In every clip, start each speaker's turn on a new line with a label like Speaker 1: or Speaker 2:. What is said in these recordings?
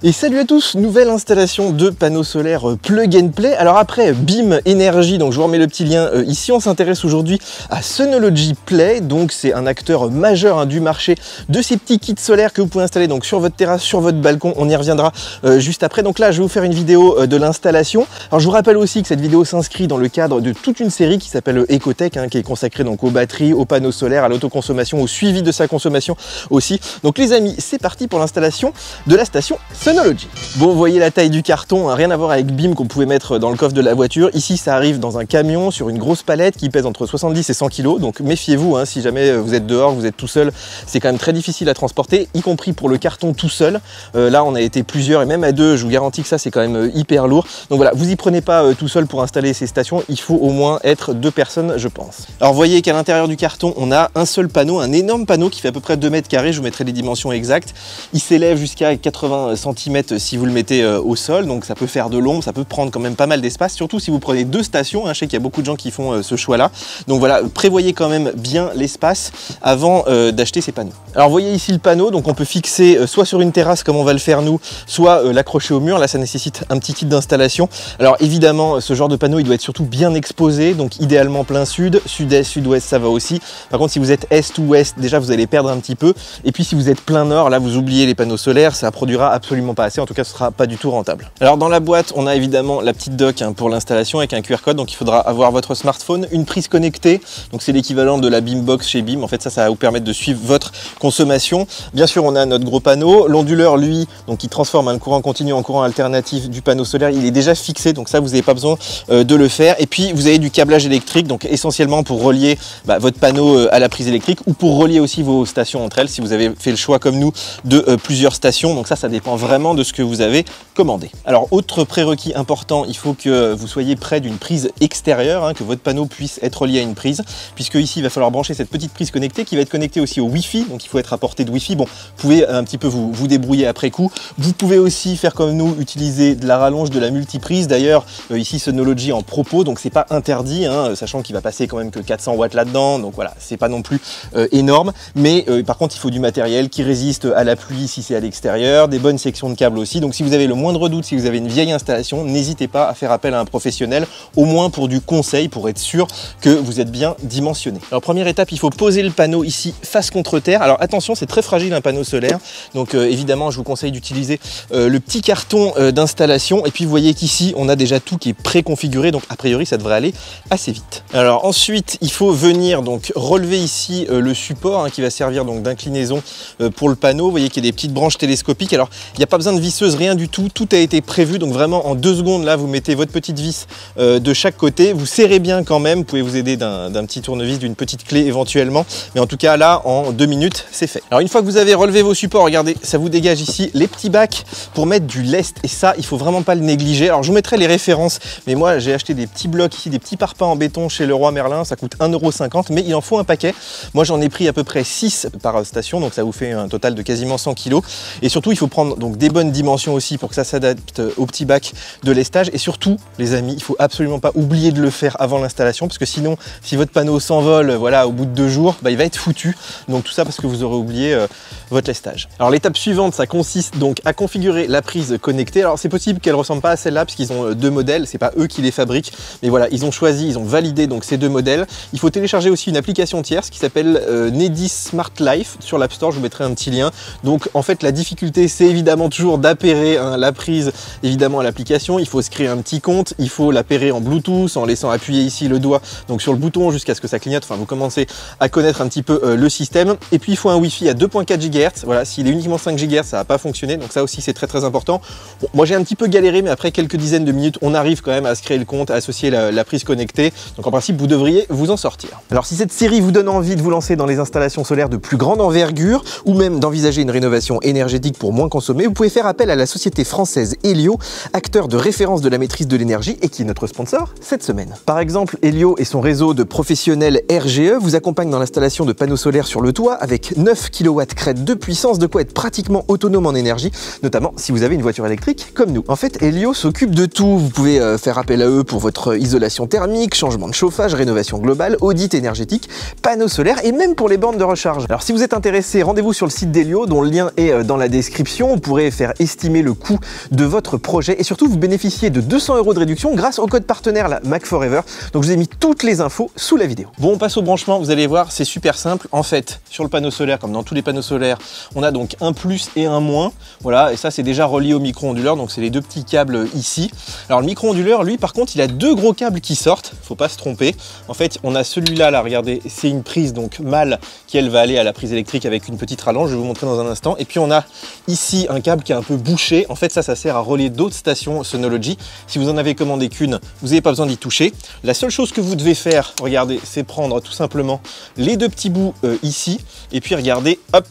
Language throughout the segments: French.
Speaker 1: Et salut à tous, nouvelle installation de panneaux solaires plug and play. Alors après BIM Énergie, donc je vous remets le petit lien ici, on s'intéresse aujourd'hui à Synology Play. Donc c'est un acteur majeur du marché de ces petits kits solaires que vous pouvez installer donc sur votre terrasse, sur votre balcon. On y reviendra juste après. Donc là je vais vous faire une vidéo de l'installation. Alors je vous rappelle aussi que cette vidéo s'inscrit dans le cadre de toute une série qui s'appelle Ecotech, qui est consacrée donc aux batteries, aux panneaux solaires, à l'autoconsommation, au suivi de sa consommation aussi. Donc les amis, c'est parti pour l'installation de la station Synology. Bon, vous voyez la taille du carton, rien à voir avec BIM qu'on pouvait mettre dans le coffre de la voiture. Ici, ça arrive dans un camion sur une grosse palette qui pèse entre 70 et 100 kg. Donc méfiez-vous, si jamais vous êtes dehors, vous êtes tout seul, c'est quand même très difficile à transporter, y compris pour le carton tout seul. Là, on a été plusieurs et même à deux, je vous garantis que ça, c'est quand même hyper lourd. Donc voilà, vous y prenez pas tout seul pour installer ces stations. Il faut au moins être deux personnes, je pense. Alors, vous voyez qu'à l'intérieur du carton, on a un seul panneau, un énorme panneau qui fait à peu près 2 mètres carrés. Je vous mettrai les dimensions exactes. Il s'élève jusqu'à 80 cm si vous le mettez au sol, donc ça peut faire de l'ombre, ça peut prendre quand même pas mal d'espace, surtout si vous prenez deux stations. Je sais qu'il y a beaucoup de gens qui font ce choix-là. Donc voilà, prévoyez quand même bien l'espace avant d'acheter ces panneaux. Alors vous voyez ici le panneau, donc on peut fixer soit sur une terrasse comme on va le faire nous, soit l'accrocher au mur. Là, ça nécessite un petit kit d'installation. Alors évidemment, ce genre de panneau, il doit être surtout bien exposé, donc idéalement plein sud, sud-est, sud-ouest, ça va aussi. Par contre, si vous êtes est ou ouest, déjà vous allez perdre un petit peu. Et puis si vous êtes plein nord, là vous oubliez les panneaux solaires, ça produira absolument pas assez. En tout cas, ce sera pas du tout rentable. Alors dans la boîte, on a évidemment la petite dock pour l'installation avec un QR code. Donc il faudra avoir votre smartphone, une prise connectée. Donc c'est l'équivalent de la BIMbox chez BIM. En fait, ça va vous permettre de suivre votre consommation. Bien sûr, on a notre gros panneau. L'onduleur, lui, donc il transforme un courant continu en courant alternatif du panneau solaire. Il est déjà fixé, donc ça, vous n'avez pas besoin de le faire. Et puis vous avez du câblage électrique, donc essentiellement pour relier votre panneau à la prise électrique ou pour relier aussi vos stations entre elles. Si vous avez fait le choix comme nous de plusieurs stations, donc ça dépend vraiment de ce que vous avez commandé. Alors autre prérequis important, il faut que vous soyez près d'une prise extérieure, que votre panneau puisse être relié à une prise, puisque ici il va falloir brancher cette petite prise connectée qui va être connectée aussi au Wi-Fi, donc il faut être à portée de Wi-Fi. Bon, vous pouvez un petit peu vous débrouiller après coup. Vous pouvez aussi faire comme nous, utiliser de la rallonge, de la multiprise. D'ailleurs, ici Synology en propos, donc c'est pas interdit, sachant qu'il va passer quand même que 400 watts là-dedans, donc voilà, c'est pas non plus énorme, mais par contre il faut du matériel qui résiste à la pluie si c'est à l'extérieur, des bonnes sections de câbles aussi. Donc si vous avez le moindre doute, si vous avez une vieille installation, n'hésitez pas à faire appel à un professionnel, au moins pour du conseil, pour être sûr que vous êtes bien dimensionné. Alors première étape, il faut poser le panneau ici face contre terre. Alors attention, c'est très fragile un panneau solaire, donc évidemment je vous conseille d'utiliser le petit carton d'installation. Et puis vous voyez qu'ici on a déjà tout qui est préconfiguré, donc a priori ça devrait aller assez vite. Alors ensuite, il faut venir donc relever ici le support qui va servir donc d'inclinaison pour le panneau. Vous voyez qu'il y a des petites branches télescopiques. Alors il n'y a pas besoin de visseuse, rien du tout, tout a été prévu, donc vraiment en 2 secondes là vous mettez votre petite vis de chaque côté, vous serrez bien quand même, vous pouvez vous aider d'un petit tournevis, d'une petite clé éventuellement, mais en tout cas là en 2 minutes c'est fait. Alors une fois que vous avez relevé vos supports, regardez, ça vous dégage ici les petits bacs pour mettre du lest, et ça il faut vraiment pas le négliger. Alors je vous mettrai les références, mais moi j'ai acheté des petits blocs ici, des petits parpaings en béton chez Leroy Merlin, ça coûte 1,50 €, mais il en faut un paquet. Moi j'en ai pris à peu près 6 par station, donc ça vous fait un total de quasiment 100 kg. Et surtout il faut prendre donc des bonnes dimensions aussi pour que ça s'adapte au petit bac de lestage. Et surtout les amis, il faut absolument pas oublier de le faire avant l'installation, parce que sinon si votre panneau s'envole au bout de 2 jours, il va être foutu. Donc tout ça parce que vous aurez oublié votre lestage. Alors l'étape suivante, ça consiste donc à configurer la prise connectée. Alors c'est possible qu'elle ressemble pas à celle-là parce qu'ils ont 2 modèles, c'est pas eux qui les fabriquent, mais voilà, ils ont choisi, ils ont validé donc ces 2 modèles. Il faut télécharger aussi une application tierce qui s'appelle Nedis Smart Life sur l'App Store, je vous mettrai un petit lien. Donc en fait la difficulté c'est évidemment toujours d'appairer la prise évidemment à l'application. Il faut se créer un petit compte, il faut l'appairer en Bluetooth en laissant appuyer ici le doigt donc sur le bouton jusqu'à ce que ça clignote. Enfin, vous commencez à connaître un petit peu le système. Et puis il faut un Wi-Fi à 2.4 GHz. Voilà, s'il est uniquement 5 GHz, ça va pas fonctionner. Donc ça aussi c'est très important. Bon, moi j'ai un petit peu galéré, mais après quelques dizaines de minutes, on arrive quand même à se créer le compte, à associer la prise connectée. Donc en principe, vous devriez vous en sortir. Alors si cette série vous donne envie de vous lancer dans les installations solaires de plus grande envergure, ou même d'envisager une rénovation énergétique pour moins consommer, vous pouvez faire appel à la société française Helio, acteur de référence de la maîtrise de l'énergie et qui est notre sponsor cette semaine. Par exemple, Helio et son réseau de professionnels RGE vous accompagnent dans l'installation de panneaux solaires sur le toit avec 9 kW crête de puissance, de quoi être pratiquement autonome en énergie, notamment si vous avez une voiture électrique comme nous. En fait, Helio s'occupe de tout. Vous pouvez faire appel à eux pour votre isolation thermique, changement de chauffage, rénovation globale, audit énergétique, panneaux solaires et même pour les bornes de recharge. Alors si vous êtes intéressé, rendez-vous sur le site d'Helio dont le lien est dans la description. Vous pourrez faire estimer le coût de votre projet et surtout vous bénéficiez de 200 € de réduction grâce au code partenaire la MacForever. Donc je vous ai mis toutes les infos sous la vidéo. Bon, on passe au branchement, vous allez voir, c'est super simple. En fait, sur le panneau solaire, comme dans tous les panneaux solaires, on a donc un plus et un moins. Voilà, et ça c'est déjà relié au micro-onduleur, donc c'est les deux petits câbles ici. Alors le micro-onduleur, lui par contre, il a deux gros câbles qui sortent, faut pas se tromper. En fait, on a celui-là, là, regardez, c'est une prise donc mâle qui elle va aller à la prise électrique avec une petite rallonge, je vais vous montrer dans un instant. Et puis on a ici un câble qui est un peu bouché. En fait, ça sert à relier d'autres stations Synology. Si vous en avez commandé qu'une, vous n'avez pas besoin d'y toucher. La seule chose que vous devez faire, regardez, c'est prendre tout simplement les deux petits bouts ici, et puis regardez, hop,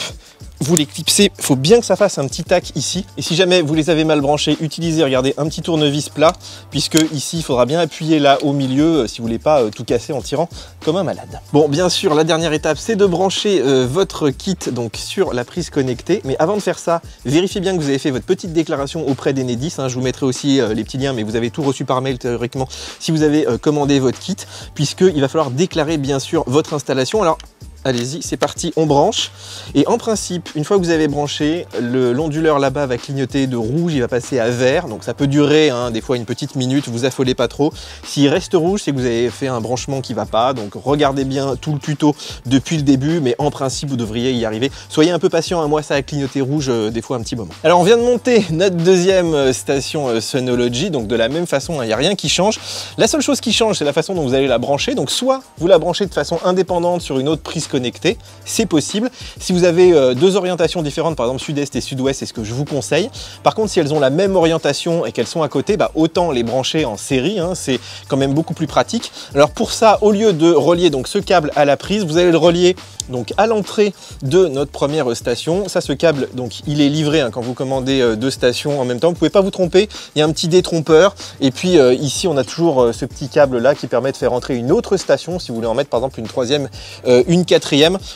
Speaker 1: vous les clipsez. Il faut bien que ça fasse un petit tac ici. Et si jamais vous les avez mal branchés, utilisez, regardez, un petit tournevis plat, puisque ici, il faudra bien appuyer là au milieu si vous voulez pas tout casser en tirant comme un malade. Bon, bien sûr, la dernière étape, c'est de brancher votre kit donc sur la prise connectée. Mais avant de faire ça, vérifiez bien que vous avez fait votre petite déclaration auprès d'Enedis. Je vous mettrai aussi les petits liens, mais vous avez tout reçu par mail théoriquement si vous avez commandé votre kit, puisqu'il va falloir déclarer bien sûr votre installation. Alors, allez-y, c'est parti, on branche. Et en principe, une fois que vous avez branché, l'onduleur là-bas va clignoter de rouge, il va passer à vert. Donc ça peut durer des fois une petite minute, vous affolez pas trop. S'il reste rouge, c'est que vous avez fait un branchement qui va pas. Donc regardez bien tout le tuto depuis le début, mais en principe, vous devriez y arriver. Soyez un peu patient, moi ça a clignoté rouge des fois un petit moment. Alors on vient de monter notre deuxième station Synology, donc de la même façon, il n'y a rien qui change. La seule chose qui change, c'est la façon dont vous allez la brancher. Donc soit vous la branchez de façon indépendante sur une autre prise connecté, c'est possible. Si vous avez deux orientations différentes, par exemple sud-est et sud-ouest, c'est ce que je vous conseille. Par contre, si elles ont la même orientation et qu'elles sont à côté, autant les brancher en série, c'est quand même beaucoup plus pratique. Alors pour ça, au lieu de relier donc ce câble à la prise, vous allez le relier donc à l'entrée de notre première station. Ça, ce câble, donc il est livré quand vous commandez deux stations en même temps. Vous pouvez pas vous tromper, il y a un petit détrompeur. Et puis ici, on a toujours ce petit câble là qui permet de faire entrer une autre station si vous voulez en mettre par exemple une troisième, une quatrième.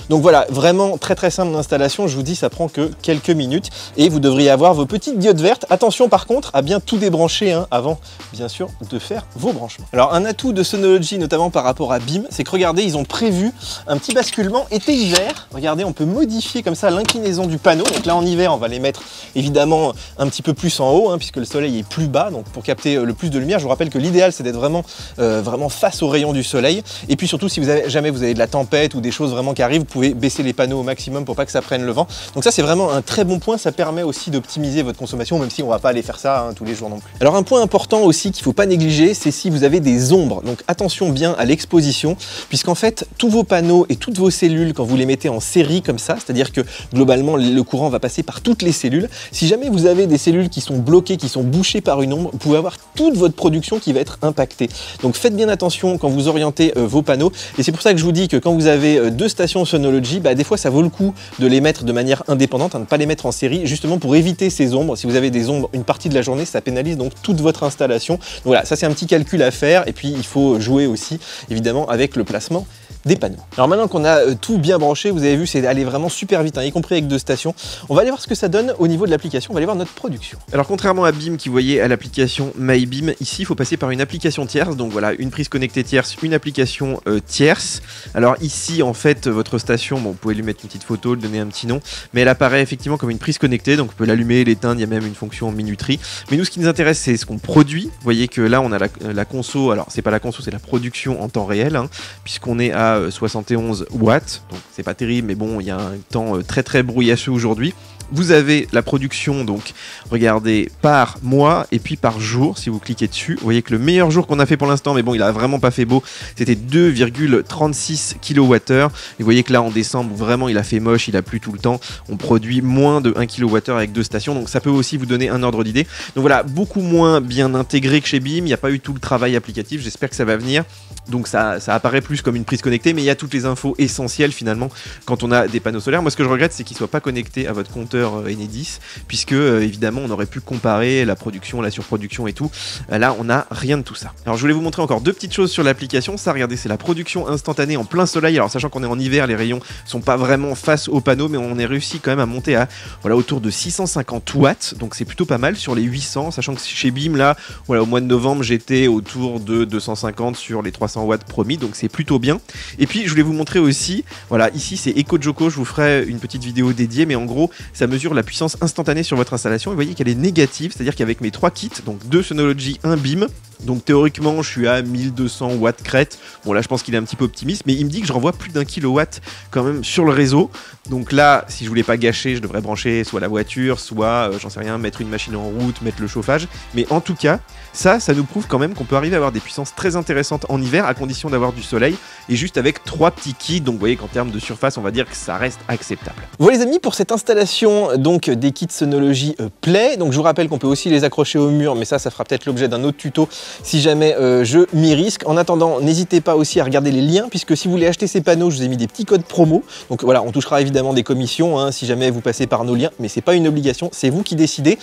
Speaker 1: Donc voilà, vraiment très simple d'installation. Je vous dis, ça prend que quelques minutes et vous devriez avoir vos petites diodes vertes. Attention par contre à bien tout débrancher avant bien sûr de faire vos branchements. Alors un atout de Synology notamment par rapport à BIM, c'est que regardez, ils ont prévu un petit basculement été-hiver. Regardez, on peut modifier comme ça l'inclinaison du panneau. Donc là en hiver, on va les mettre évidemment un petit peu plus en haut puisque le soleil est plus bas, donc pour capter le plus de lumière. Je vous rappelle que l'idéal c'est d'être vraiment face aux rayons du soleil. Et puis surtout si jamais vous avez de la tempête ou des choses vraiment qui arrivent, vous pouvez baisser les panneaux au maximum pour pas que ça prenne le vent. Donc ça c'est vraiment un très bon point, ça permet aussi d'optimiser votre consommation, même si on va pas aller faire ça tous les jours non plus. Alors un point important aussi qu'il faut pas négliger, c'est si vous avez des ombres. Donc attention bien à l'exposition, puisqu'en fait tous vos panneaux et toutes vos cellules, quand vous les mettez en série comme ça, c'est-à-dire que globalement le courant va passer par toutes les cellules. Si jamais vous avez des cellules qui sont bloquées, qui sont bouchées par une ombre, vous pouvez avoir toute votre production qui va être impactée. Donc faites bien attention quand vous orientez vos panneaux, et c'est pour ça que je vous dis que quand vous avez deux stations Synology, des fois ça vaut le coup de les mettre de manière indépendante, ne pas les mettre en série, justement pour éviter ces ombres. Si vous avez des ombres une partie de la journée, ça pénalise donc toute votre installation. Donc voilà, ça c'est un petit calcul à faire, et puis il faut jouer aussi évidemment avec le placement des panneaux. Alors maintenant qu'on a tout bien branché, vous avez vu, c'est allé vraiment super vite, y compris avec deux stations. On va aller voir ce que ça donne au niveau de l'application, on va aller voir notre production. Alors contrairement à BIM qui voyait à l'application MyBIM, ici il faut passer par une application tierce, donc voilà, une prise connectée tierce, une application tierce. Alors ici en fait votre station, vous pouvez lui mettre une petite photo, lui donner un petit nom, mais elle apparaît effectivement comme une prise connectée, donc on peut l'allumer, l'éteindre, il y a même une fonction minuterie. Mais nous ce qui nous intéresse c'est ce qu'on produit. Vous voyez que là on a la conso, alors c'est pas la conso, c'est la production en temps réel, puisqu'on est à 71 watts, donc c'est pas terrible, mais bon, il y a un temps très brouillasseux aujourd'hui. Vous avez la production, donc regardez, par mois et puis par jour. Si vous cliquez dessus, vous voyez que le meilleur jour qu'on a fait pour l'instant, mais bon, il a vraiment pas fait beau, c'était 2,36 kWh. Et vous voyez que là en décembre, vraiment il a fait moche, il a plu tout le temps. On produit moins de 1 kWh avec deux stations, donc ça peut aussi vous donner un ordre d'idée. Donc voilà, beaucoup moins bien intégré que chez BIM, il n'y a pas eu tout le travail applicatif, j'espère que ça va venir. Donc ça apparaît plus comme une prise connectée, mais il y a toutes les infos essentielles finalement quand on a des panneaux solaires. Moi ce que je regrette, c'est qu'ils ne soient pas connectés à votre compteur inverteurs Enedis, puisque évidemment on aurait pu comparer la production, la surproduction et tout. Là on n'a rien de tout ça. Alors je voulais vous montrer encore deux petites choses sur l'application. Ça, regardez, c'est la production instantanée en plein soleil. Alors sachant qu'on est en hiver, les rayons sont pas vraiment face au panneau, mais on est réussi quand même à monter à voilà, autour de 650 watts, donc c'est plutôt pas mal sur les 800, sachant que chez BIM là, voilà, au mois de novembre j'étais autour de 250 sur les 300 watts promis, donc c'est plutôt bien. Et puis je voulais vous montrer aussi, voilà, ici c'est EcoJoco, je vous ferai une petite vidéo dédiée, mais en gros ça mesure la puissance instantanée sur votre installation, et vous voyez qu'elle est négative, c'est-à-dire qu'avec mes 3 kits, donc 2 Synology, 1 BIM, donc théoriquement je suis à 1200 watts crête, bon là je pense qu'il est un petit peu optimiste, mais il me dit que je renvoie plus d'1 kilowatt quand même sur le réseau, donc là si je voulais pas gâcher, je devrais brancher soit la voiture, soit j'en sais rien, mettre une machine en route, mettre le chauffage, mais en tout cas ça nous prouve quand même qu'on peut arriver à avoir des puissances très intéressantes en hiver à condition d'avoir du soleil, et juste avec 3 petits kits, donc vous voyez qu'en termes de surface on va dire que ça reste acceptable. Voilà les amis, pour cette installation donc des kits Synology Play, donc je vous rappelle qu'on peut aussi les accrocher au mur, mais ça fera peut-être l'objet d'un autre tuto si jamais je m'y risque. En attendant, n'hésitez pas aussi à regarder les liens, puisque si vous voulez acheter ces panneaux, je vous ai mis des petits codes promo, donc voilà, on touchera évidemment des commissions hein, si jamais vous passez par nos liens, mais c'est pas une obligation, c'est vous qui décidez.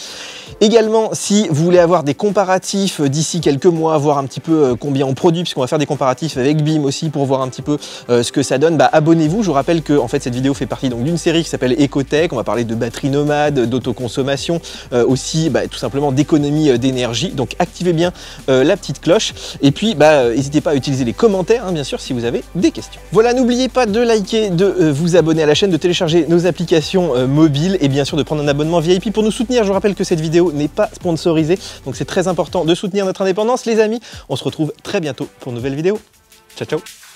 Speaker 1: Également, si vous voulez avoir des comparatifs d'ici quelques mois, voir un petit peu combien on produit, puisqu'on va faire des comparatifs avec BIM aussi pour voir un petit peu ce que ça donne, bah, abonnez-vous. Je vous rappelle que en fait cette vidéo fait partie donc d'une série qui s'appelle Ecotech. On va parler de batterie nomade, d'autoconsommation, aussi bah, tout simplement d'économie d'énergie. Donc activez bien la petite cloche, et puis bah, n'hésitez pas à utiliser les commentaires hein, bien sûr si vous avez des questions. Voilà, n'oubliez pas de liker, de vous abonner à la chaîne, de télécharger nos applications mobiles, et bien sûr de prendre un abonnement VIP pour nous soutenir. Je vous rappelle que cette vidéo n'est pas sponsorisée, donc c'est très important de soutenir notre indépendance les amis. On se retrouve très bientôt pour une nouvelle vidéo. Ciao ciao.